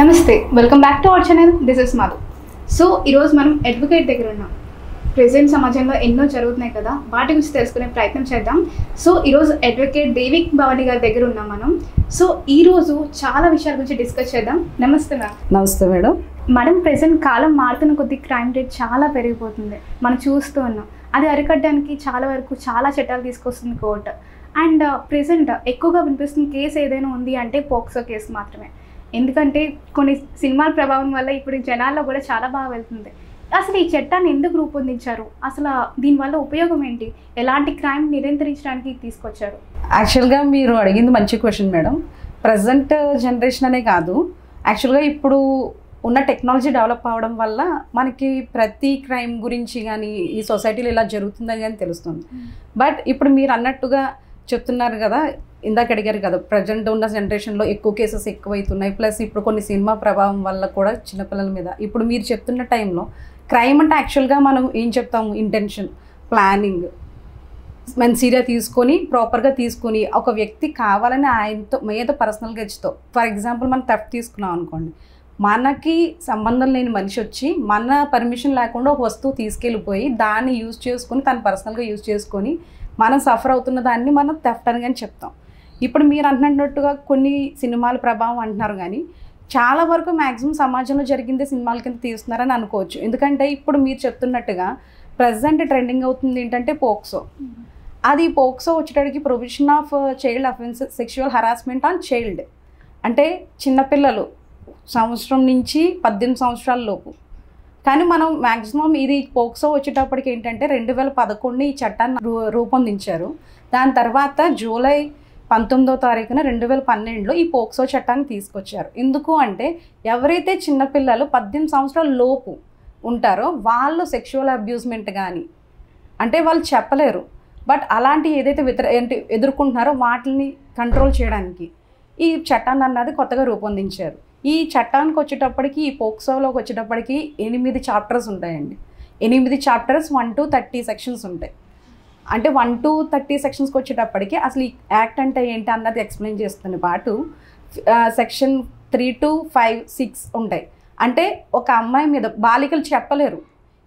నమస్తే, welcome back to our channel. This is Madhu. So ఈరోజు మనం అడ్వకేట్ దగ్గర ఉన్నాం. ప్రెజెంట్ సమాజంలో ఎన్నో జరుగుతున్నాయి కదా, వాటి గురించి తెలుసుకునే ప్రయత్నం చేద్దాం. సో ఈరోజు అడ్వకేట్ దేవిక్ భవాని గారి దగ్గర ఉన్నాం మనం. సో ఈరోజు చాలా విషయాల గురించి డిస్కస్ చేద్దాం. నమస్తే మ్యామ్. నమస్తే మేడం. మేడం, ప్రెజెంట్ కాలం మారుతున్న కొద్ది క్రైమ్ రేట్ చాలా పెరిగిపోతుంది, మనం చూస్తూ ఉన్నాం. అది అరికట్టడానికి చాలా వరకు చాలా చట్టాలు తీసుకొస్తుంది కోర్టు. అండ్ ప్రెజెంట్ ఎక్కువగా వినిపిస్తున్న కేసు ఏదైనా ఉంది అంటే పోక్సో కేసు మాత్రమే. ఎందుకంటే కొన్ని సినిమాల ప్రభావం వల్ల ఇప్పుడు జనాల్లో కూడా చాలా బాగా వెళ్తుంది. అసలు ఈ చట్టాన్ని ఎందుకు రూపొందించారు, అసలు దీనివల్ల ఉపయోగం ఏంటి, ఎలాంటి క్రైమ్ నియంత్రించడానికి తీసుకొచ్చారు? యాక్చువల్గా మీరు అడిగింది మంచి క్వశ్చన్ మేడం. ప్రజెంట్ జనరేషన్ అనే కాదు, యాక్చువల్గా ఇప్పుడు ఉన్న టెక్నాలజీ డెవలప్ అవ్వడం వల్ల మనకి ప్రతి క్రైమ్ గురించి కానీ ఈ సొసైటీలో ఇలా జరుగుతుందని కానీ తెలుస్తుంది. బట్ ఇప్పుడు మీరు అన్నట్టుగా చెప్తున్నారు కదా, ఇందాక అడిగారు కదా, ప్రజెంట్ ఉన్న జనరేషన్లో ఎక్కువ కేసెస్ ఎక్కువైతున్నాయి. ప్లస్ ఇప్పుడు కొన్ని సినిమా ప్రభావం వల్ల కూడా చిన్నపిల్లల మీద ఇప్పుడు మీరు చెప్తున్న టైంలో క్రైమ్ అంటే యాక్చువల్గా మనం ఏం చెప్తాము, ఇంటెన్షన్, ప్లానింగ్, మంచిగా తీసుకొని ప్రాపర్గా తీసుకొని ఒక వ్యక్తి కావాలని ఆయనతో మీద పర్సనల్ గెచ్తో, ఫర్ ఎగ్జాంపుల్ మనం థెఫ్ట్ తీసుకున్నాం అనుకోండి, మనకి సంబంధం లేని మనిషి వచ్చి మన పర్మిషన్ లేకుండా ఒక వస్తువు తీసుకెళ్ళిపోయి దాన్ని యూజ్ చేసుకొని తను పర్సనల్గా యూజ్ చేసుకొని మనం సఫర్ అవుతున్న దాన్ని మనం థెఫ్ట్ అని కానీ చెప్తాం. ఇప్పుడు మీరు అంటున్నట్టుగా కొన్ని సినిమాల ప్రభావం అంటున్నారు, కానీ చాలా వరకు మ్యాక్సిమం సమాజంలో జరిగిందే సినిమాల కింద తీస్తున్నారని అనుకోవచ్చు. ఎందుకంటే ఇప్పుడు మీరు చెప్తున్నట్టుగా ప్రజెంట్ ట్రెండింగ్ అవుతుంది ఏంటంటే పోక్సో. అది పోక్సో వచ్చేటప్పటికి provision of child offence, sexual harassment on child, అంటే చిన్నపిల్లలు సంవత్సరం నుంచి 18 సంవత్సరాల లోపు. కానీ మనం మ్యాక్సిమం ఇది పోక్సో వచ్చేటప్పటికి ఏంటంటే 2011 ఈ చట్టాన్ని రూపొందించారు. దాని తర్వాత జూలై 19వ తారీఖున 2012లో ఈ పోక్సో చట్టాన్ని తీసుకొచ్చారు. ఎందుకు అంటే ఎవరైతే చిన్నపిల్లలు 18 సంవత్సరాల లోపు ఉంటారో వాళ్ళు సెక్షువల్ అబ్యూస్మెంట్ కానీ అంటే వాళ్ళు చెప్పలేరు, బట్ అలాంటి ఏదైతే ఎదుర్కొంటున్నారో వాటిని కంట్రోల్ చేయడానికి ఈ చట్టాన్ని అన్నది కొత్తగా రూపొందించారు. ఈ చట్టానికి వచ్చేటప్పటికి, ఈ పోక్సోలోకి వచ్చేటప్పటికి 8 చాప్టర్స్ ఉంటాయండి. 8 చాప్టర్స్, 1 to 30 సెక్షన్స్ ఉంటాయి. అంటే 1 to 30 సెక్షన్స్కి వచ్చేటప్పటికి అసలు ఈ యాక్ట్ అంటే ఏంటి అన్నది ఎక్స్ప్లెయిన్ చేస్తున్న పాటు సెక్షన్ 3 to 5, 6 ఉంటాయి. అంటే ఒక అమ్మాయి మీద బాలికలు చెప్పలేరు.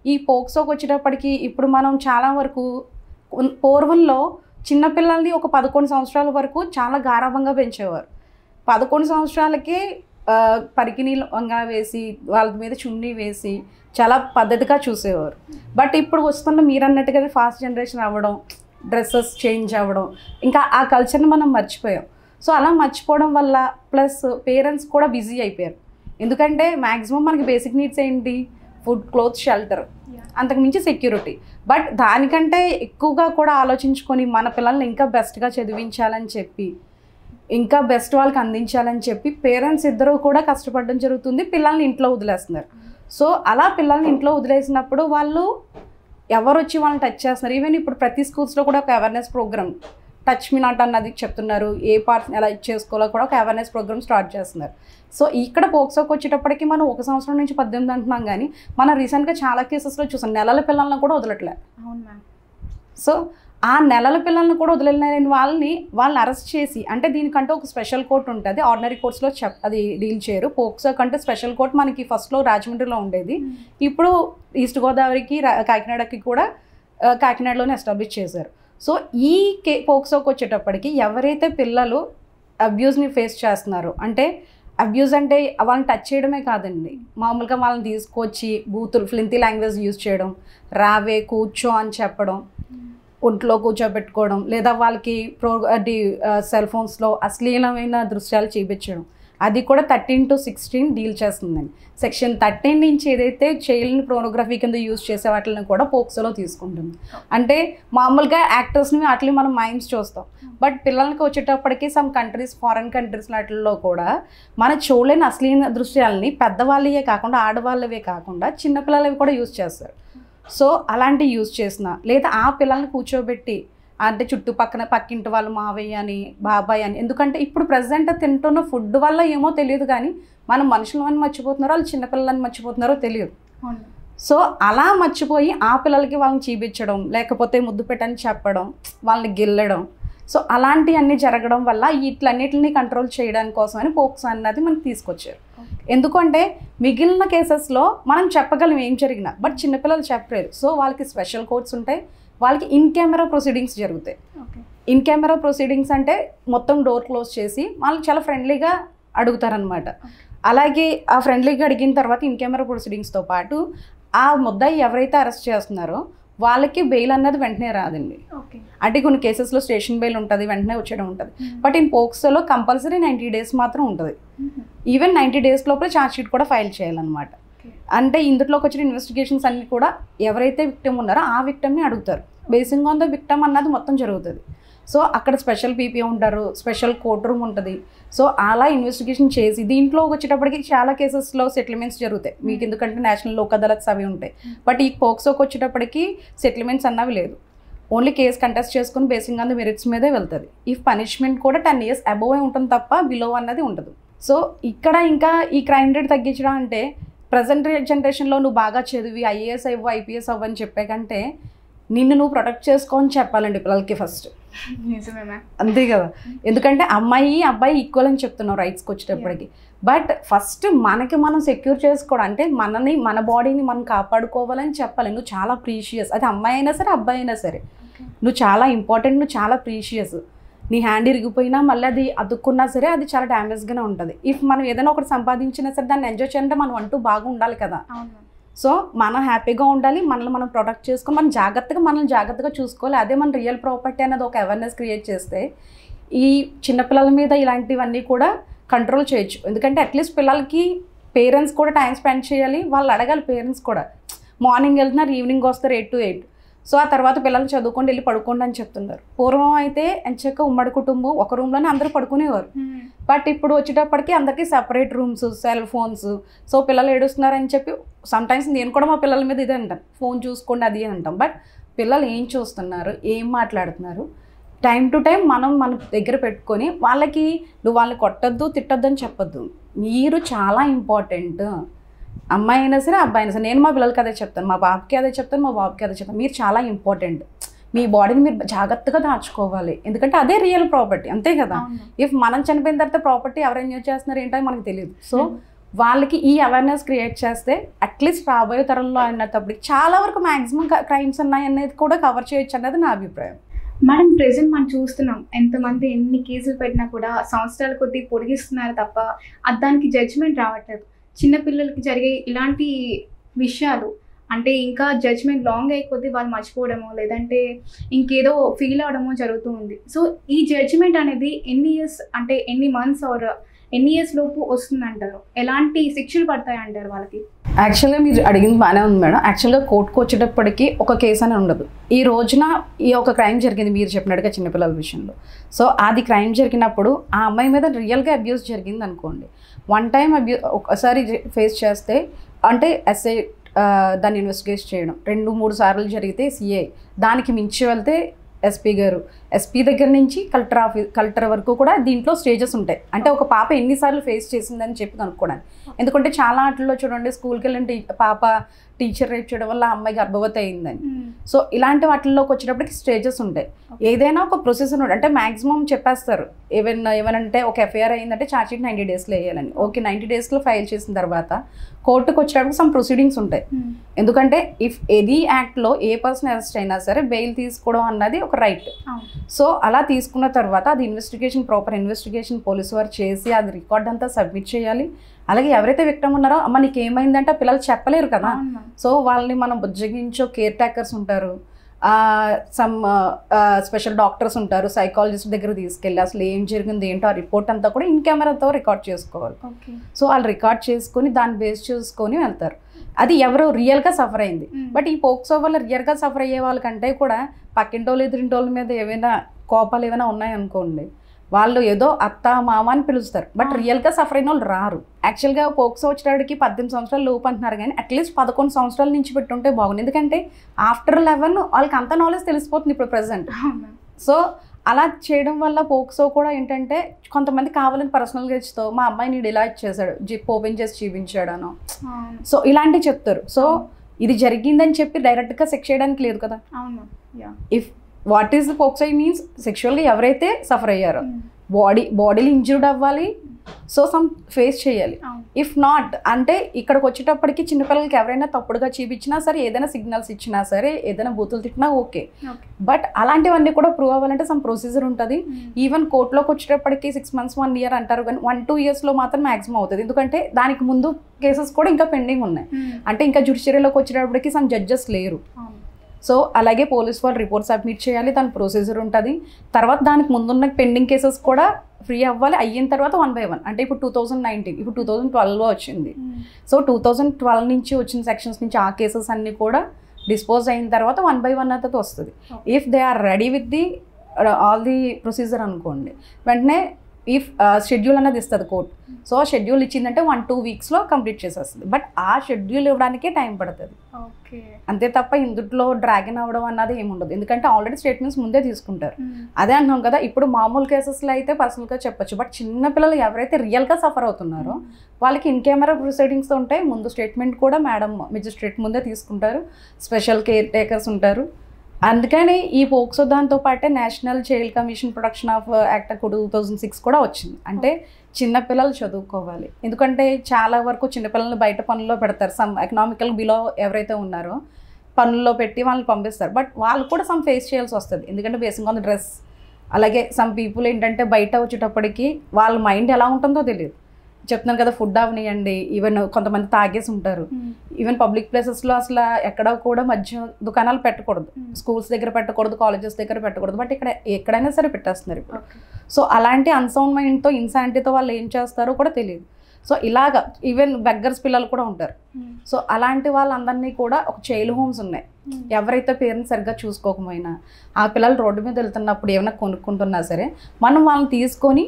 ఈ పోక్సోకి వచ్చేటప్పటికి ఇప్పుడు మనం చాలా వరకు పూర్వంలో చిన్నపిల్లల్ని ఒక 11 సంవత్సరాల వరకు చాలా గారాబంగా పెంచేవారు. 11 సంవత్సరాలకే పరికిణీలంగా వేసి వాళ్ళ మీద చున్నీ వేసి చాలా పద్ధతిగా చూసేవారు. బట్ ఇప్పుడు వస్తున్న మీరు అన్నట్టుగా ఫాస్ట్ జనరేషన్ అవ్వడం, డ్రెస్సెస్ చేంజ్ అవ్వడం, ఇంకా ఆ కల్చర్ని మనం మర్చిపోయాం. సో అలా మర్చిపోవడం వల్ల ప్లస్ పేరెంట్స్ కూడా బిజీ అయిపోయారు. ఎందుకంటే మ్యాక్సిమం మనకి బేసిక్ నీడ్స్ ఏంటి, ఫుడ్, క్లోత్, షెల్టర్, అంతకుమించి సెక్యూరిటీ. బట్ దానికంటే ఎక్కువగా కూడా ఆలోచించుకొని మన పిల్లల్ని ఇంకా బెస్ట్గా చదివించాలని చెప్పి, ఇంకా బెస్ట్ వాళ్ళకి అందించాలని చెప్పి పేరెంట్స్ ఇద్దరూ కూడా కష్టపడడం జరుగుతుంది. పిల్లల్ని ఇంట్లో వదిలేస్తున్నారు. సో అలా పిల్లల్ని ఇంట్లో వదిలేసినప్పుడు వాళ్ళు ఎవరు వచ్చి వాళ్ళని టచ్ చేస్తున్నారు. ఈవెన్ ఇప్పుడు ప్రతి స్కూల్స్లో కూడా ఒక awareness programme, touch me not అన్నది చెప్తున్నారు. ఏ పార్ట్స్ ఎలా చేసుకోవాలో కూడా ఒక అవేర్నెస్ ప్రోగ్రామ్ స్టార్ట్ చేస్తున్నారు. సో ఇక్కడ పోక్సోకి వచ్చేటప్పటికి మనం 1 సంవత్సరం నుంచి 18 అంటున్నాం, కానీ మనం రీసెంట్గా చాలా కేసెస్లో చూసాం నెలల పిల్లలను కూడా వదలట్లేదు. అవును మ్యామ్. సో ఆ నెలల పిల్లలను కూడా వదిలేని వాళ్ళని అరెస్ట్ చేసి, అంటే దీనికంటే ఒక స్పెషల్ కోర్ట్ ఉంటుంది, ఆర్డినరీ కోర్ట్స్లో అది డీల్ చేయరు. పోక్సో కంటే స్పెషల్ కోర్ట్ మనకి ఫస్ట్లో రాజమండ్రిలో ఉండేది, ఇప్పుడు ఈస్ట్ గోదావరికి, కాకినాడకి కూడా కాకినాడలోనే ఎస్టాబ్లిష్ చేశారు. సో ఈ పోక్సోకి వచ్చేటప్పటికి ఎవరైతే పిల్లలు అబ్యూస్ని ఫేస్ చేస్తున్నారో, అంటే అబ్యూస్ అంటే వాళ్ళని టచ్ చేయడమే కాదండి, మామూలుగా వాళ్ళని తీసుకొచ్చి బూతులు, ఫ్లింతీ లాంగ్వేజ్ యూజ్ చేయడం, రావే కూర్చో అని చెప్పడం, ఒంట్లో కూర్చోబెట్టుకోవడం, లేదా వాళ్ళకి సెల్ ఫోన్స్లో అశ్లీలమైన దృశ్యాలు చూపించడం, అది కూడా 13 to 16 డీల్ చేస్తుందండి. సెక్షన్ 13 నుంచి ఏదైతే చైల్డ్ని ప్రోనోగ్రఫీ కింద యూజ్ చేసే వాటిని కూడా పోక్సోలో తీసుకుంటుంది. అంటే మామూలుగా యాక్టర్స్ని వాటిని మనం మైమ్స్ చూస్తాం, బట్ పిల్లలకి వచ్చేటప్పటికి సమ్ కంట్రీస్, ఫారెన్ కంట్రీస్ వాటిల్లో కూడా మనం చూడలేని అశ్లీల దృశ్యాలని పెద్దవాళ్ళవే కాకుండా, ఆడవాళ్ళవే కాకుండా చిన్నపిల్లలవి కూడా యూజ్ చేస్తారు. సో అలాంటి యూజ్ చేసిన, లేదా ఆ పిల్లల్ని కూర్చోబెట్టి, అంటే చుట్టుపక్కన పక్కింటి వాళ్ళు మావయ్య అని, బాబాయ్ అని, ఎందుకంటే ఇప్పుడు ప్రజెంట్ తింటున్న ఫుడ్ వల్ల ఏమో తెలియదు, కానీ మనం మనుషులని మర్చిపోతున్నారో వాళ్ళు చిన్నపిల్లలని మర్చిపోతున్నారో తెలియదు. సో అలా మర్చిపోయి ఆ పిల్లలకి వాళ్ళని చూపించడం, లేకపోతే ముద్దు పెట్టని చెప్పడం, వాళ్ళని గిల్లడం, సో అలాంటివన్నీ జరగడం వల్ల వీటన్నిటిని కంట్రోల్ చేయడానికి కోసమని పోక్సో అన్నది మనకి తీసుకొచ్చారు. ఎందుకంటే మిగిలిన కేసెస్లో మనం చెప్పగలం ఏం జరిగినా, బట్ చిన్నపిల్లలు చెప్పలేరు. సో వాళ్ళకి స్పెషల్ కోర్ట్స్ ఉంటాయి, వాళ్ళకి ఇన్ కెమెరా ప్రొసీడింగ్స్ జరుగుతాయి. ఇన్ కెమెరా ప్రొసీడింగ్స్ అంటే మొత్తం డోర్ క్లోజ్ చేసి వాళ్ళకి చాలా ఫ్రెండ్లీగా అడుగుతారనమాట. అలాగే ఆ ఫ్రెండ్లీగా అడిగిన తర్వాత ఇన్ కెమెరా ప్రొసీడింగ్స్తో పాటు ఆ ముద్దాయి ఎవరైతే అరెస్ట్ చేస్తున్నారో వాళ్ళకి బెయిల్ అన్నది వెంటనే రాదండి. అంటే కొన్ని కేసెస్లో స్టేషన్ బెయిల్ ఉంటుంది, వెంటనే వచ్చేయడం ఉంటుంది. బట్ ఇన్ పోక్సోలో కంపల్సరీ 90 days మాత్రం ఉంటుంది. ఈవెన్ 90 days లోపల ఛార్జ్ షీట్ కూడా ఫైల్ చేయాలన్నమాట. అంటే ఇందులోకి వచ్చిన ఇన్వెస్టిగేషన్స్ అన్నీ కూడా ఎవరైతే విక్టిమ్ ఉన్నారో ఆ విక్టిమ్ని అడుగుతారు. బేసింగ్ ఆన్ ద విక్టిమ్ అన్నది మొత్తం జరుగుతుంది. సో అక్కడ స్పెషల్ పీపీ ఉంటారు, స్పెషల్ కోర్ట్ రూమ్ ఉంటుంది. సో అలా ఇన్వెస్టిగేషన్ చేసి దీంట్లోకి వచ్చేటప్పటికి చాలా కేసెస్లో సెటిల్మెంట్స్ జరుగుతాయి మీకు, ఎందుకంటే నేషనల్ లోక్ అదాలత్స్ అవి ఉంటాయి. బట్ ఈ పోక్సోకి వచ్చేటప్పటికి సెటిల్మెంట్స్ అన్నవి లేదు. ఓన్లీ కేసు కంటెస్ట్ చేసుకుని బేసింగ్ ఆన్ ద మెరిట్స్ మీదే వెళ్తుంది. ఈ పనిష్మెంట్ కూడా 10 years అబోవ్ ఉంటుంది తప్ప బిలో అన్నది ఉండదు. సో ఇక్కడ ఇంకా ఈ క్రైమ్ రేట్ తగ్గించడం అంటే ప్రజెంట్ జనరేషన్లో నువ్వు బాగా చదివి ఐఏఎస్ అవ్వు, ఐపీఎస్ అవ్వు అని చెప్పే కంటే నిన్ను నువ్వు ప్రొటెక్ట్ చేసుకోని చెప్పాలండి పిల్లలకి ఫస్ట్. అంతే కదా, ఎందుకంటే అమ్మాయి అబ్బాయి ఈక్వల్ అని చెప్తున్నావు రైట్స్కి వచ్చేటప్పటికి. బట్ ఫస్ట్ మనకి మనం సెక్యూర్ చేసుకోవడం అంటే మన బాడీని మనం కాపాడుకోవాలని చెప్పాలి. నువ్వు చాలా ప్రీషియస్, అది అమ్మాయి అయినా సరే అబ్బాయి అయినా సరే, నువ్వు చాలా ఇంపార్టెంట్, నువ్వు చాలా ప్రీషియస్. నీ హ్యాండ్ ఇరిగిపోయినా మళ్ళీ అది అతుక్కున్నా సరే అది చాలా డ్యామేజ్గానే ఉంటుంది. ఇఫ్ మనం ఏదైనా ఒకటి సంపాదించినా సరే దాన్ని ఎంజాయ్ చేయాలంటే మనం అంటూ బాగా ఉండాలి కదా. సో మనం హ్యాపీగా ఉండాలి, మనల్ని మనం ప్రొటెక్ట్ చేసుకొని మనల్ని జాగ్రత్తగా చూసుకోవాలి. అదే మన రియల్ ప్రాపర్టీ అనేది ఒక అవేర్నెస్ క్రియేట్ చేస్తే ఈ చిన్నపిల్లల మీద ఇలాంటివన్నీ కూడా కంట్రోల్ చేయొచ్చు. ఎందుకంటే అట్లీస్ట్ పిల్లలకి పేరెంట్స్ కూడా టైం స్పెండ్ చేయాలి, వాళ్ళు అడగాలి. పేరెంట్స్ కూడా మార్నింగ్ వెళ్తున్నారు, ఈవినింగ్ వస్తారు 8 to 8. సో ఆ తర్వాత పిల్లలు చదువుకోండి, వెళ్ళి పడుకోండి అని చెప్తున్నారు. పూర్వం అయితే ఎంచక్క ఉమ్మడి కుటుంబం ఒక రూమ్లోనే అందరూ పడుకునేవారు. బట్ ఇప్పుడు వచ్చేటప్పటికి అందరికీ separate rooms, cell phones. So పిల్లలు ఏడుస్తున్నారని చెప్పి సమ్టైమ్స్ నేను కూడా మా పిల్లల మీద ఇదే అంటాను, ఫోన్ చూసుకోండి అది అని అంటాం. బట్ పిల్లలు ఏం చూస్తున్నారు, ఏం మాట్లాడుతున్నారు, టైం టు టైం మనం మన దగ్గర పెట్టుకొని వాళ్ళకి నువ్వు వాళ్ళని కొట్టద్దు తిట్టద్దు అని చెప్పొద్దు. మీరు చాలా ఇంపార్టెంట్, అమ్మాయి అయినా సరే అబ్బాయి అయినా సరే. నేను మా పిల్లలకి అదే చెప్తాను, మా బాబుకి అదే చెప్తాను, మా బాబుకి అదే చెప్తాను. మీరు చాలా ఇంపార్టెంట్, మీ బాడీని మీరు జాగ్రత్తగా దాచుకోవాలి, ఎందుకంటే అదే రియల్ ప్రాపర్టీ. అంతే కదా, ఇఫ్ మనం చనిపోయిన తర్వాత ప్రాపర్టీ ఎవరు ఎంజాయ్ చేస్తున్నారు ఏంటో మనకు తెలియదు. సో వాళ్ళకి ఈ అవేర్నెస్ క్రియేట్ చేస్తే అట్లీస్ట్ రాబోయే తరంలో అన్నప్పుడు చాలా వరకు మ్యాక్సిమం క్రైమ్స్ ఉన్నాయి అనేది కూడా కవర్ చేయొచ్చు అన్నది నా అభిప్రాయం. మేడం ప్రెసెంట్ మనం చూస్తున్నాం ఎంతమంది ఎన్ని కేసులు పెట్టినా కూడా సంవత్సరాల కొద్దీ పొడిగిస్తున్నారు తప్ప దానికి జడ్జిమెంట్ రావట్లేదు. చిన్నపిల్లలకి జరిగే ఇలాంటి విషయాలు అంటే ఇంకా జడ్జ్మెంట్ లాంగ్ అయిపోతే వాళ్ళు మర్చిపోవడమో లేదంటే ఇంకేదో ఫీల్ అవడమో జరుగుతూ ఉంది. సో ఈ జడ్జిమెంట్ అనేది ఎన్ని ఇయర్స్ అంటే ఎన్ని మంత్స్ ఆర్ ఎన్ని ఇయర్స్ లోపు వస్తుందంటారు, ఎలాంటి శిక్షలు పడతాయి అంటారు వాళ్ళకి? యాక్చువల్గా మీరు అడిగింది బాగానే ఉంది మేడం. యాక్చువల్గా కోర్టుకు వచ్చేటప్పటికి ఒక కేసు అని ఉండదు. ఈ రోజున ఈ ఒక క్రైమ్ జరిగింది మీరు చెప్పినట్టుగా చిన్నపిల్లల విషయంలో. సో అది క్రైమ్ జరిగినప్పుడు ఆ అమ్మాయి మీద రియల్గా అబ్యూస్ జరిగింది అనుకోండి, వన్ టైం ఒకసారి ఫేస్ చేస్తే అంటే ఎస్ఐ దాన్ని ఇన్వెస్టిగేట్ చేయడం, 2-3 సార్లు జరిగితే సిఐ, దానికి మించి వెళ్తే ఎస్పీ గారు, ఎస్పీ దగ్గర నుంచి కలెక్టర్ వరకు కూడా దీంట్లో స్టేజెస్ ఉంటాయి. అంటే ఒక పాప ఎన్నిసార్లు ఫేస్ చేసిందని చెప్పి కనుక్కోవడానికి. ఎందుకంటే చాలా ఆటల్లో చూడండి, స్కూల్కి వెళ్ళిన పాప టీచర్ రేప్ చేయడం వల్ల అమ్మాయి గర్భవతి అయిందని. సో ఇలాంటి వాటిల్లోకి వచ్చేటప్పటికి స్టేజెస్ ఉంటాయి. ఏదైనా ఒక ప్రొసెసర్ ఉంటుంది, అంటే మ్యాక్సిమం చెప్పేస్తారు ఏమనంటే ఒక ఎఫ్ఐఆర్ అయిందంటే ఛార్జ్ షీట్ 90 daysలో వేయాలని. ఓకే, 90 daysలో ఫైల్ చేసిన తర్వాత కోర్టుకు వచ్చేటప్పుడు సమ్ ప్రొసీడింగ్స్ ఉంటాయి. ఎందుకంటే ఇఫ్ ఎనీ యాక్ట్లో ఏ పర్సన్ అరెస్ట్ అయినా సరే బెయిల్ తీసుకోవడం అన్నది ఒక రైట్. సో అలా తీసుకున్న తర్వాత అది ప్రాపర్ ఇన్వెస్టిగేషన్ పోలీసు వారు చేసి అది రికార్డ్ అంతా సబ్మిట్ చేయాలి. అలాగే ఎవరైతే విక్టిమ్ ఉన్నారో అమ్మ నీకు ఏమైందంటే పిల్లలు చెప్పలేరు కదా. సో వాళ్ళని మనం బుజ్జగించో కేర్ టేకర్స్ ఉంటారు, సమ్ స్పెషల్ డాక్టర్స్ ఉంటారు, సైకాలజిస్ట్ దగ్గర తీసుకెళ్ళి అసలు ఏం జరిగింది ఏంటో ఆ రిపోర్ట్ అంతా కూడా ఇన్ కెమెరాతో రికార్డ్ చేసుకోవాలి. సో వాళ్ళు రికార్డ్ చేసుకొని దాన్ని బేస్ చేసుకొని వెళ్తారు. అది ఎవరు రియల్గా సఫర్ అయింది. బట్ ఈ పోక్సో వల్ల రియల్గా సఫర్ అయ్యే వాళ్ళకంటే కూడా పక్కింటోళ్ళు ఎదురింటోళ్ళ మీద ఏమైనా కోపాలు ఏమైనా ఉన్నాయనుకోండి, వాళ్ళు ఏదో అత్త మామ అని పిలుస్తారు, బట్ రియల్గా సఫర్ అయిన వాళ్ళు రారు. యాక్చువల్గా పోక్సో వచ్చేటికి 18 సంవత్సరాలు లోపు అంటున్నారు, కానీ అట్లీస్ట్ 11 సంవత్సరాల నుంచి పెట్టుంటే బాగుంది. ఎందుకంటే ఆఫ్టర్ 11 వాళ్ళకి అంత నాలెడ్జ్ తెలిసిపోతుంది ఇప్పుడు ప్రెసెంట్. సో అలా చేయడం వల్ల పోక్సో కూడా ఏంటంటే కొంతమంది కావాలని పర్సనల్గా ఇచ్చుతో మా అమ్మాయి నీడు ఇలా ఇచ్చేసాడు, జిప్ ఓపెన్ చేసి చూపించాడను, సో ఇలాంటివి చెప్తారు. సో ఇది జరిగిందని చెప్పి డైరెక్ట్గా సెక్స్ చేయడానికి లేదు కదా. If what is POCSO means సెక్షువల్గా ఎవరైతే సఫర్ అయ్యారో బాడీలో ఇంజ్యూర్డ్ అవ్వాలి, సో సమ్ ఫేస్ చేయాలి. ఇఫ్ నాట్ అంటే ఇక్కడికి వచ్చేటప్పటికి చిన్నపిల్లలకి ఎవరైనా తప్పుడుగా చూపించినా సరే, ఏదైనా సిగ్నల్స్ ఇచ్చినా సరే, ఏదైనా బూతులు తిట్టినా ఓకే. బట్ అలాంటివన్నీ కూడా ప్రూవ్ అవ్వాలంటే సమ్ ప్రొసీజర్ ఉంటుంది. ఈవెన్ కోర్టులోకి వచ్చేటప్పటికి 6 months 1 year అంటారు, కానీ 1-2 yearsలో మాత్రం మ్యాక్సిమం అవుతుంది. ఎందుకంటే దానికి ముందు కేసెస్ కూడా ఇంకా పెండింగ్ ఉన్నాయి. అంటే ఇంకా జ్యుడిషియరీలోకి వచ్చేటప్పటికి సమ్ జడ్జెస్ లేరు. సో అలాగే పోలీస్ వాళ్ళు రిపోర్ట్ సబ్మిట్ చేయాలి, దాని ప్రొసీజర్ ఉంటుంది. తర్వాత దానికి ముందున్న పెండింగ్ కేసెస్ కూడా ఫ్రీ అవ్వాలి. అయిన తర్వాత 1 by 1 అంటే ఇప్పుడు 2019, ఇప్పుడు 2012లో వచ్చింది. సో 2012 నుంచి వచ్చిన సెక్షన్స్ నుంచి ఆ కేసెస్ అన్నీ కూడా డిస్పోజ్ అయిన తర్వాత 1 by 1 అనేది వస్తుంది. If they are ready with the all the procedure అనుకోండి, వెంటనే ఇఫ్ షెడ్యూల్ అన్నది ఇస్తుంది కోర్ట్. సో షెడ్యూల్ ఇచ్చిందంటే 1-2 weeksలో కంప్లీట్ చేసేస్తుంది. బట్ ఆ షెడ్యూల్ ఇవ్వడానికే టైం పడుతుంది అంతే తప్ప ఇందులో డ్రాగన్ అవ్వడం అన్నది ఏముండదు. ఎందుకంటే ఆల్రెడీ స్టేట్మెంట్స్ ముందే తీసుకుంటారు. అదే అంటున్నాం కదా, ఇప్పుడు మామూలు కేసెస్లో అయితే పర్సనల్గా చెప్పొచ్చు. బట్ చిన్నపిల్లలు ఎవరైతే రియల్గా సఫర్ అవుతున్నారో వాళ్ళకి ఇన్ కెమెరా ప్రొసీడింగ్స్ ఉంటాయి. ముందు స్టేట్మెంట్ కూడా మేడం మెజిస్ట్రేట్ ముందే తీసుకుంటారు, స్పెషల్ కేర్ టేకర్స్ ఉంటారు. అందుకని ఈ పోక్సో దాంతో పాటే national child commission protection of act 2006 కూడా వచ్చింది. అంటే చిన్నపిల్లలు చదువుకోవాలి. ఎందుకంటే చాలా వరకు చిన్నపిల్లల్ని బయట పనుల్లో పెడతారు. సమ్ ఎకనామికల్ బిలో ఎవరైతే ఉన్నారో పనుల్లో పెట్టి వాళ్ళని పంపిస్తారు. బట్ వాళ్ళు కూడా సమ్ ఫేస్ చేయాల్సి వస్తుంది. ఎందుకంటే బేసింగ్ ఆన్ ద డ్రెస్. అలాగే సమ్ పీపుల్ ఏంటంటే బయట వచ్చేటప్పటికి వాళ్ళ మైండ్ ఎలా ఉంటుందో తెలియదు. చెప్తున్నాను కదా, ఫుడ్ అవనియండి, ఈవెన్ కొంతమంది తాగేసి ఉంటారు. ఈవెన్ పబ్లిక్ ప్లేసెస్లో అసలు ఎక్కడ కూడా మధ్య దుకాణాలు పెట్టకూడదు, స్కూల్స్ దగ్గర పెట్టకూడదు, కాలేజెస్ దగ్గర పెట్టకూడదు. బట్ ఇక్కడ ఎక్కడైనా సరే పెట్టేస్తున్నారు ఇప్పుడు. సో అలాంటి అన్సౌండ్ మైండ్తో ఇన్సానిటీతో వాళ్ళు ఏం చేస్తారో కూడా తెలియదు. సో ఇలాగా ఈవెన్ బెగ్గర్స్ పిల్లలు కూడా ఉంటారు. సో అలాంటి వాళ్ళందరినీ కూడా ఒక చైల్డ్ హోమ్స్ ఉన్నాయి. ఎవరైతే పేరెంట్స్ సరిగ్గా చూసుకోకపోయినా ఆ పిల్లలు రోడ్డు మీద వెళ్తున్నప్పుడు ఏమైనా కొనుక్కుంటున్నా సరే మనం వాళ్ళని తీసుకొని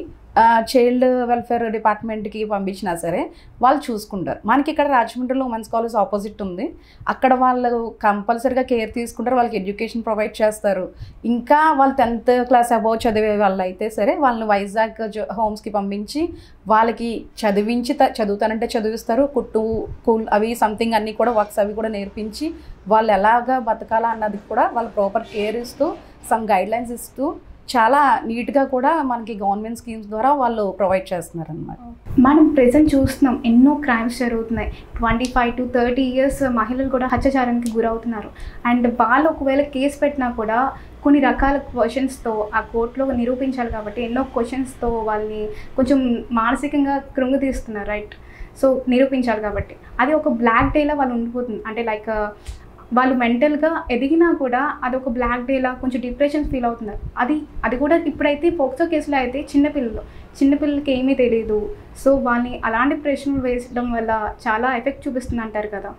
చైల్డ్ వెల్ఫేర్ డిపార్ట్మెంట్కి పంపించినా సరే వాళ్ళు చూసుకుంటారు. మనకి ఇక్కడ రాజమండ్రిలో ఉమెన్స్ కాలేజ్ ఆపోజిట్ ఉంది. అక్కడ వాళ్ళు కంపల్సరీగా కేర్ తీసుకుంటారు, వాళ్ళకి ఎడ్యుకేషన్ ప్రొవైడ్ చేస్తారు. ఇంకా వాళ్ళు 10th class అబోవ్ చదివే వాళ్ళు అయితే సరే వాళ్ళని వైజాగ్ హోమ్స్కి పంపించి వాళ్ళకి చదివించి చదువుతానంటే చదివిస్తారు. కుట్టు కూల్ అవి సంథింగ్ అన్నీ కూడా వర్క్స్ అవి కూడా నేర్పించి వాళ్ళు ఎలాగా బతకాలా అన్నది కూడా వాళ్ళు ప్రాపర్ కేర్ ఇస్తూ సమ్ గైడ్లైన్స్ ఇస్తూ చాలా నీట్గా కూడా మనకి గవర్నమెంట్ స్కీమ్స్ ద్వారా వాళ్ళు ప్రొవైడ్ చేస్తున్నారు అన్నమాట. మనం ప్రెసెంట్ చూస్తున్నాం ఎన్నో క్రైమ్స్ జరుగుతున్నాయి. 25 to 30 years మహిళలు కూడా హత్యాచారానికి గురవుతున్నారు. అండ్ వాళ్ళు ఒకవేళ కేసు పెట్టినా కూడా కొన్ని రకాల క్వశ్చన్స్తో ఆ కోర్టులో నిరూపించాలి కాబట్టి ఎన్నో క్వశ్చన్స్తో వాళ్ళని కొంచెం మానసికంగా కృంగతీస్తున్నారు, రైట్? సో నిరూపించాలి కాబట్టి అది ఒక బ్లాక్ డేలా వాళ్ళు ఉండిపోతుంది. అంటే లైక్ వాళ్ళు మెంటల్గా ఎదిగినా కూడా అదొక బ్లాక్ డేలా కొంచెం డిప్రెషన్ ఫీల్ అవుతున్నారు. అది కూడా ఇప్పుడైతే పోక్సో కేసులో అయితే చిన్నపిల్లలకి ఏమీ తెలియదు. సో వాళ్ళని అలాంటి ప్రశ్నలు వేసడం వల్ల చాలా ఎఫెక్ట్ చూపిస్తుంది అంటారు కదా.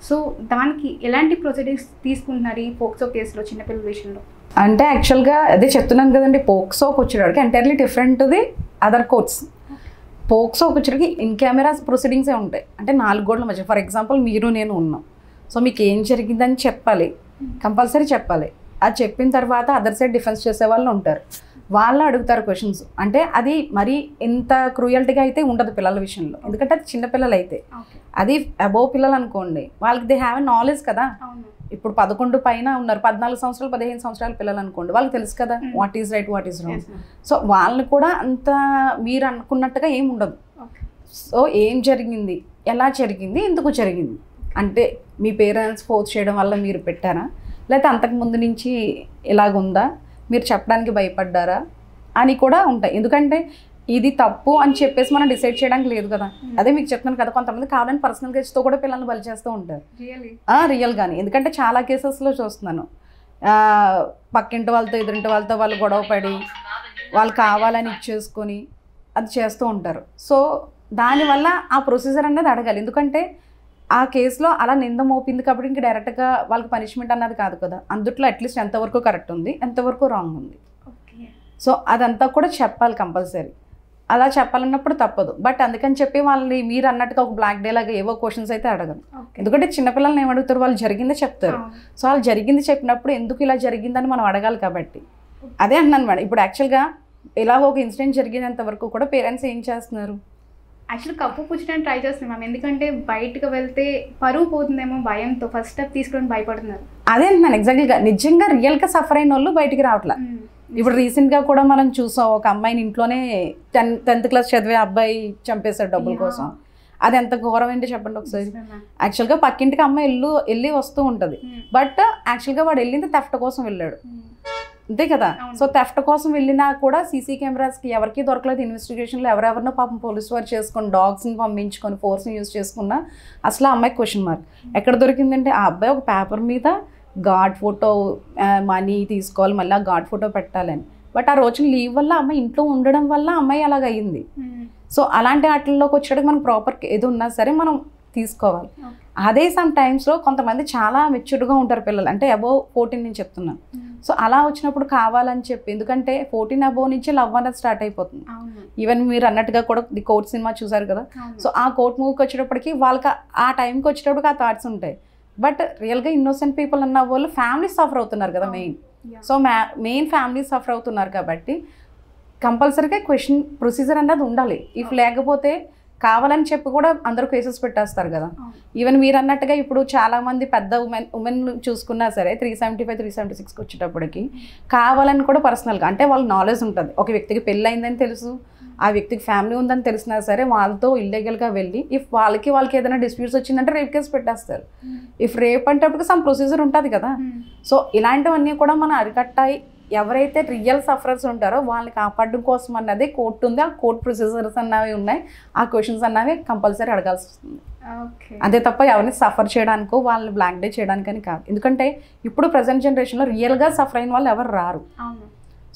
సో దానికి ఎలాంటి ప్రొసీడింగ్స్ తీసుకుంటున్నారు ఈ పోక్సో కేసులో చిన్నపిల్లల విషయంలో? అంటే యాక్చువల్గా అదే చెప్తున్నాను కదండి, పోక్సోకి వచ్చేటప్పటికి ఎంటైర్లీ డిఫరెంట్ది అదర్ కోర్ట్స్. పోక్సోకి వచ్చేటప్పటికి ఇన్ కెమెరా ప్రొసీడింగ్సే ఉంటాయి. అంటే 4 గోడల మధ్య. ఫర్ ఎగ్జాంపుల్ మీరు నేను ఉన్నాం. సో మీకు ఏం జరిగిందని చెప్పాలి, కంపల్సరీ చెప్పాలి. అది చెప్పిన తర్వాత అదర్ సైడ్ డిఫెన్స్ చేసే వాళ్ళు ఉంటారు, వాళ్ళు అడుగుతారు క్వశ్చన్స్. అంటే అది మరి ఇంత క్రూయల్టీగా అయితే ఉండదు పిల్లల విషయంలో. ఎందుకంటే అది చిన్నపిల్లలు అయితే. అది అబోవ్ పిల్లలు అనుకోండి, వాళ్ళకి దే హ్యావ్ ఎ నాలెడ్జ్ కదా. ఇప్పుడు 11 పైన ఉన్నారు, 14 సంవత్సరాలు 15 సంవత్సరాల పిల్లలు అనుకోండి, వాళ్ళకి తెలుసు కదా what is right what is wrong. So వాళ్ళని కూడా అంత మీరు అనుకున్నట్టుగా ఏమి ఉండదు. సో ఏం జరిగింది, ఎలా జరిగింది, ఎందుకు జరిగింది, అంటే మీ పేరెంట్స్ ఫోర్స్ చేయడం వల్ల మీరు పెట్టారా, లేకపోతే అంతకుముందు నుంచి ఇలాగుందా, మీరు చెప్పడానికి భయపడ్డారా అని కూడా ఉంటాయి. ఎందుకంటే ఇది తప్పు అని చెప్పేసి మనం డిసైడ్ చేయడానికి లేదు కదా. అదే మీకు చెప్తున్నాను కదా, కొంతమంది కావాలని పర్సనల్ కేసుతో కూడా పిల్లల్ని బలి చేస్తూ ఉంటారు రియల్గానే. ఎందుకంటే చాలా కేసెస్లో చూస్తున్నాను, పక్కింటి వాళ్ళతో ఎదురింటి వాళ్ళతో వాళ్ళు గొడవ పడి వాళ్ళు కావాలని ఇచ్చేసుకొని అది చేస్తూ ఉంటారు. సో దానివల్ల ఆ ప్రొసీజర్ అనేది అడగాలి. ఎందుకంటే ఆ కేసులో అలా నింద మోపింది కాబట్టి ఇంక డైరెక్ట్గా వాళ్ళకి పనిష్మెంట్ అన్నది కాదు కదా. అందుట్లో అట్లీస్ట్ ఎంతవరకు కరెక్ట్ ఉంది, ఎంతవరకు రాంగ్ ఉంది. సో అదంతా కూడా చెప్పాలి కంపల్సరీ. అలా చెప్పాలన్నప్పుడు తప్పదు. బట్ అందుకని చెప్పి వాళ్ళని మీరు అన్నట్టుగా ఒక బ్లాక్ డే లాగా ఏవో క్వశ్చన్స్ అయితే అడగను. ఎందుకంటే చిన్నపిల్లల్ని ఏమడుగుతారు, వాళ్ళు జరిగిందే చెప్తారు. సో వాళ్ళు జరిగింది చెప్పినప్పుడు ఎందుకు ఇలా జరిగిందని మనం అడగాలి కాబట్టి అదే అంటున్నాను మేడం. ఇప్పుడు యాక్చువల్గా ఇలాగ ఒక ఇన్సిడెంట్ జరిగినంత వరకు కూడా పేరెంట్స్ ఏం చేస్తున్నారు, యాక్చువల్లీ కప్పు పుచ్చడానికి ట్రై చేస్తున్నాం. ఎందుకంటే బయటకు వెళ్తే పరువు పోతుందేమో భయంతో ఫస్ట్ స్టెప్ తీసుకోవడానికి భయపడుతున్నారు. అదే అంటున్నాను ఎగ్జాక్ట్లీగా. నిజంగా రియల్గా సఫర్ అయిన వాళ్ళు బయటికి రావట్లే. ఇప్పుడు రీసెంట్గా కూడా మనం చూసాం, ఒక అమ్మాయిని ఇంట్లోనే 10th క్లాస్ చదివే అబ్బాయి చంపేశాడు డబ్బుల కోసం. అది ఎంత ఘోరం ఏంటి చెప్పండి ఒకసారి. యాక్చువల్గా పక్కింటికి అమ్మాయి వెళ్ళి వస్తూ ఉంటుంది, బట్ యాక్చువల్గా వాడు వెళ్ళింది థెఫ్ట్ కోసం వెళ్ళాడు, అంతే కదా. సో థెఫ్ట్ కోసం వెళ్ళినా కూడా సీసీ కెమెరాస్కి ఎవరికి దొరకలేదు. ఇన్వెస్టిగేషన్లో ఎవరెవరినో పాపం పోలీసు వారు చేసుకొని డాగ్స్ని పంపించుకొని ఫోర్స్ని యూజ్ చేసుకున్నా అసలు ఆ అమ్మాయి క్వశ్చన్ మార్క్. ఎక్కడ దొరికిందంటే ఆ అబ్బాయి ఒక పేపర్ మీద గాడ్ ఫోటో మనీ తీసుకోవాలి, మళ్ళీ ఆ గాడ్ ఫోటో పెట్టాలని. బట్ ఆ రోజున లీవ్ వల్ల అమ్మాయి ఇంట్లో ఉండడం వల్ల అమ్మాయి అలాగ అయ్యింది. సో అలాంటి వాటిల్లోకి వచ్చేటికి మనం ప్రాపర్ ఏది ఉన్నా సరే మనం తీసుకోవాలి. అదే సమ్ టైమ్స్లో కొంతమంది చాలా మెచ్యూర్డ్గా ఉంటారు పిల్లలు, అంటే అబోవ్ 14 నేను చెప్తున్నాను. సో అలా వచ్చినప్పుడు కావాలని చెప్పి, ఎందుకంటే 14 అబోవ్ నుంచి లవ్ అనేది స్టార్ట్ అయిపోతుంది. ఈవెన్ మీరు అన్నట్టుగా కూడా ది కోర్ట్ సినిమా చూసారు కదా. సో ఆ కోర్ట్ మూవీకి వచ్చేటప్పటికి వాళ్ళకి ఆ టైంకి వచ్చేటప్పటికి ఆ థాట్స్ ఉంటాయి. బట్ రియల్గా ఇన్నోసెంట్ పీపుల్ అన్న వాళ్ళు ఫ్యామిలీ సఫర్ అవుతున్నారు కదా main. So main family suffer అవుతున్నారు కాబట్టి కంపల్సరీగా క్వశ్చన్ ప్రొసీజర్ అనేది ఉండాలి. ఇఫ్ లేకపోతే కావాలని చెప్పి కూడా అందరూ కేసెస్ పెట్టేస్తారు కదా. ఈవెన్ మీరు అన్నట్టుగా ఇప్పుడు చాలామంది పెద్ద ఉమెన్ చూసుకున్నా సరే 375, 376కి వచ్చేటప్పటికి కావాలని కూడా పర్సనల్గా, అంటే వాళ్ళ నాలెడ్జ్ ఉంటుంది, ఒక వ్యక్తికి పెళ్ళి అయిందని తెలుసు, ఆ వ్యక్తికి ఫ్యామిలీ ఉందని తెలిసినా సరే వాళ్ళతో ఇల్లీగల్గా వెళ్ళి ఇఫ్ వాళ్ళకి ఏదైనా డిస్ప్యూట్స్ వచ్చిందంటే రేప్ కేసు పెట్టేస్తారు. ఇఫ్ రేప్ అంటే సమ్ ప్రొసీజర్ ఉంటుంది కదా. సో ఇలాంటివన్నీ కూడా మనం అరికట్టాయి. ఎవరైతే రియల్ సఫరర్స్ ఉంటారో వాళ్ళని కాపాడడం కోసం అన్నది కోర్టు ఉంది, ఆ కోర్ట్ ప్రొసీజర్స్ అన్నవి ఉన్నాయి, ఆ క్వశ్చన్స్ అన్నవి కంపల్సరీ అడగాల్సి వస్తుంది. అదే తప్ప ఎవరిని సఫర్ చేయడానికో వాళ్ళని బ్లాక్ డే చేయడానికని కాదు. ఎందుకంటే ఇప్పుడు ప్రజెంట్ జనరేషన్లో రియల్గా సఫర్ అయిన వాళ్ళు ఎవరు రారు.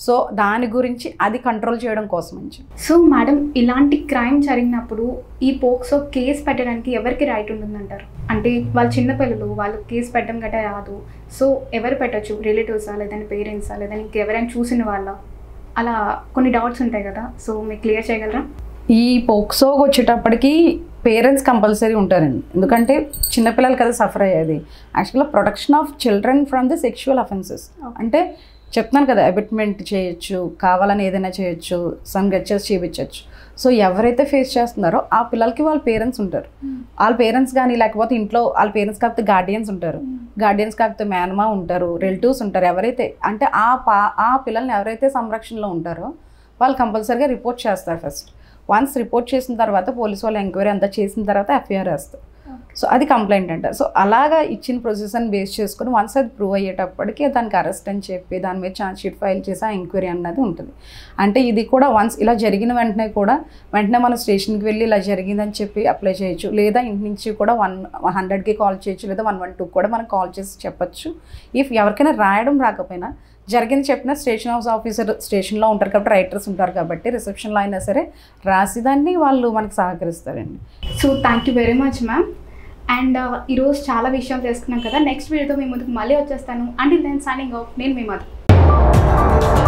సో దాని గురించి అది కంట్రోల్ చేయడం కోసం నుంచి. సో మేడం, ఇలాంటి క్రైమ్ జరిగినప్పుడు ఈ పోక్సో కేసు పెట్టడానికి ఎవరికి రైట్ ఉంటుందంటారు? అంటే వాళ్ళు చిన్నపిల్లలు, వాళ్ళు కేసు పెట్టడం గట్రా రాదు. సో ఎవరు పెట్టచ్చు? రిలేటివ్సా, లేదంటే పేరెంట్సా, లేదంటే ఇంకెవరైనా చూసిన వాళ్ళ? అలా కొన్ని డౌట్స్ ఉంటాయి కదా. సో మీరు క్లియర్ చేయగలరా? ఈ పోక్సోకి వచ్చేటప్పటికి పేరెంట్స్ కంపల్సరీ ఉంటారండి. ఎందుకంటే చిన్నపిల్లలు కదా సఫర్ అయ్యేది. యాక్చువల్గా protection of children from the sexual offences, అంటే చెప్తున్నాను కదా, అబిట్మెంట్ చేయొచ్చు, కావాలని ఏదైనా చేయొచ్చు, సమ్ గెచ్చర్స్ చేయించవచ్చు. సో ఎవరైతే ఫేస్ చేస్తున్నారో ఆ పిల్లలకి వాళ్ళ పేరెంట్స్ ఉంటారు. వాళ్ళ పేరెంట్స్ కానీ లేకపోతే ఇంట్లో వాళ్ళ పేరెంట్స్ కాకపోతే గార్డియన్స్ ఉంటారు, గార్డియన్స్ కాకపోతే మేనమా ఉంటారు, రిలేటివ్స్ ఉంటారు. ఎవరైతే అంటే ఆ పిల్లల్ని ఎవరైతే సంరక్షణలో ఉంటారో వాళ్ళు కంపల్సరీగా రిపోర్ట్ చేస్తారు ఫస్ట్. వన్స్ రిపోర్ట్ చేసిన తర్వాత పోలీసు వాళ్ళు ఎంక్వైరీ అంతా చేసిన తర్వాత ఎఫ్ఐఆర్ వేస్తారు. సో అది కంప్లైంట్ అంటారు. సో అలాగా ఇచ్చిన ప్రొసెస్ని బేస్ చేసుకొని వన్స్ అది ప్రూవ్ అయ్యేటప్పటికి దానికి అరెస్ట్ అని చెప్పి దాని మీద ఛార్జ్ షీట్ ఫైల్ చేసి ఆ ఎంక్వైరీ అన్నది ఉంటుంది. అంటే ఇది కూడా వన్స్ ఇలా జరిగిన వెంటనే మనం స్టేషన్కి వెళ్ళి ఇలా జరిగిందని చెప్పి అప్లై చేయొచ్చు, లేదా ఇంటి నుంచి కూడా 100కి కాల్ చేయొచ్చు, లేదా 112 కూడా మనం కాల్ చేసి చెప్పచ్చు. ఇఫ్ ఎవరికైనా రాయడం రాకపోయినా జరిగింది చెప్పిన స్టేషన్ హౌస్ ఆఫీసర్ స్టేషన్లో ఉంటారు కాబట్టి, రైటర్స్ ఉంటారు కాబట్టి రిసెప్షన్లో అయినా సరే రాసిదాన్ని వాళ్ళు మనకు సహకరిస్తారండి. So thank you very much ma'am. And ఈరోజు చాలా విషయాలు తెలుసుకున్నాం కదా. నెక్స్ట్ వీడియోతో మీ ముందుకు మళ్ళీ వచ్చేస్తాను. అంటిల్ దెన్ సైనింగ్ ఆఫ్, నేను మీ మధు.